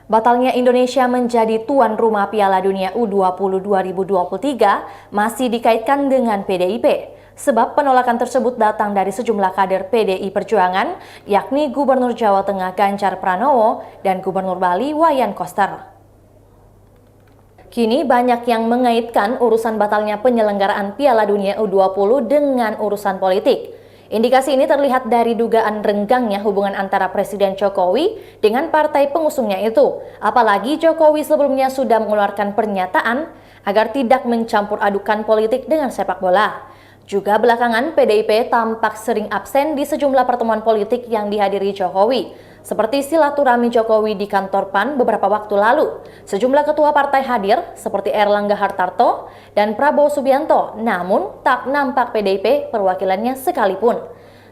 Batalnya Indonesia menjadi tuan rumah Piala Dunia U20 2023 masih dikaitkan dengan PDIP. Sebab penolakan tersebut datang dari sejumlah kader PDI Perjuangan, yakni Gubernur Jawa Tengah Ganjar Pranowo dan Gubernur Bali Wayan Koster. Kini banyak yang mengaitkan urusan batalnya penyelenggaraan Piala Dunia U20 dengan urusan politik. Indikasi ini terlihat dari dugaan renggangnya hubungan antara Presiden Jokowi dengan partai pengusungnya itu. Apalagi Jokowi sebelumnya sudah mengeluarkan pernyataan agar tidak mencampur adukan politik dengan sepak bola. Juga belakangan PDIP tampak sering absen di sejumlah pertemuan politik yang dihadiri Jokowi, seperti silaturahmi Jokowi di kantor PAN beberapa waktu lalu. Sejumlah ketua partai hadir seperti Erlangga Hartarto dan Prabowo Subianto, namun tak nampak PDIP perwakilannya sekalipun.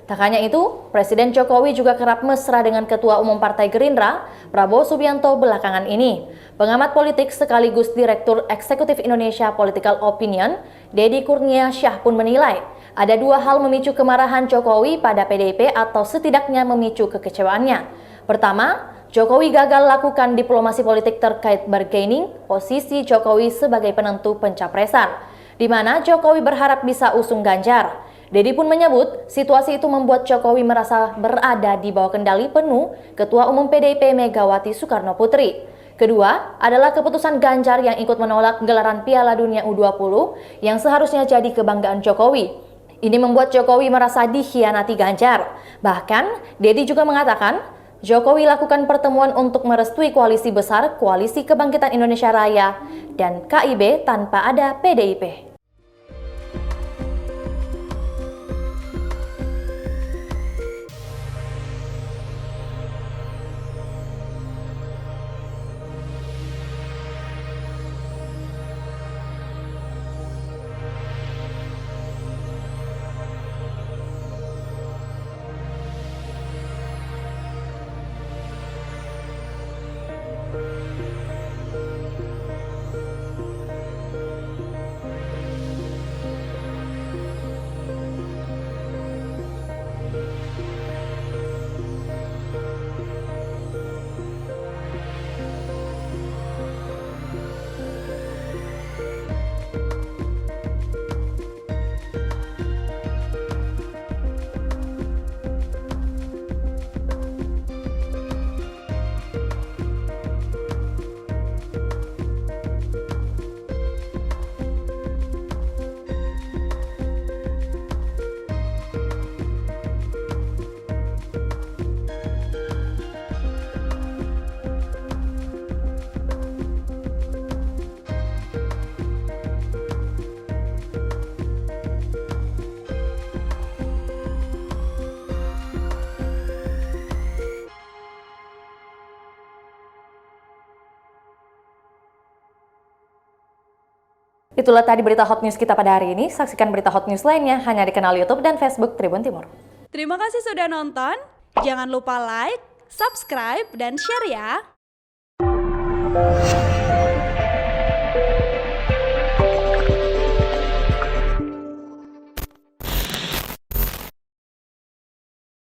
Tak hanya itu, Presiden Jokowi juga kerap mesra dengan Ketua Umum Partai Gerindra, Prabowo Subianto belakangan ini. Pengamat politik sekaligus Direktur Eksekutif Indonesia Political Opinion, Deddy Kurnia Syah pun menilai, ada dua hal memicu kemarahan Jokowi pada PDIP atau setidaknya memicu kekecewaannya. Pertama, Jokowi gagal lakukan diplomasi politik terkait bargaining posisi Jokowi sebagai penentu pencapresan, di mana Jokowi berharap bisa usung Ganjar. Deddy pun menyebut situasi itu membuat Jokowi merasa berada di bawah kendali penuh Ketua Umum PDIP Megawati Soekarno Putri. Kedua adalah keputusan Ganjar yang ikut menolak gelaran Piala Dunia U20 yang seharusnya jadi kebanggaan Jokowi. Ini membuat Jokowi merasa dikhianati Ganjar. Bahkan, Deddy juga mengatakan, Jokowi lakukan pertemuan untuk merestui koalisi besar Koalisi Kebangkitan Indonesia Raya dan KIB tanpa ada PDIP. Itulah tadi berita hot news kita pada hari ini. Saksikan berita hot news lainnya hanya di kanal YouTube dan Facebook Tribun Timur. Terima kasih sudah nonton. Jangan lupa like, subscribe, dan share ya.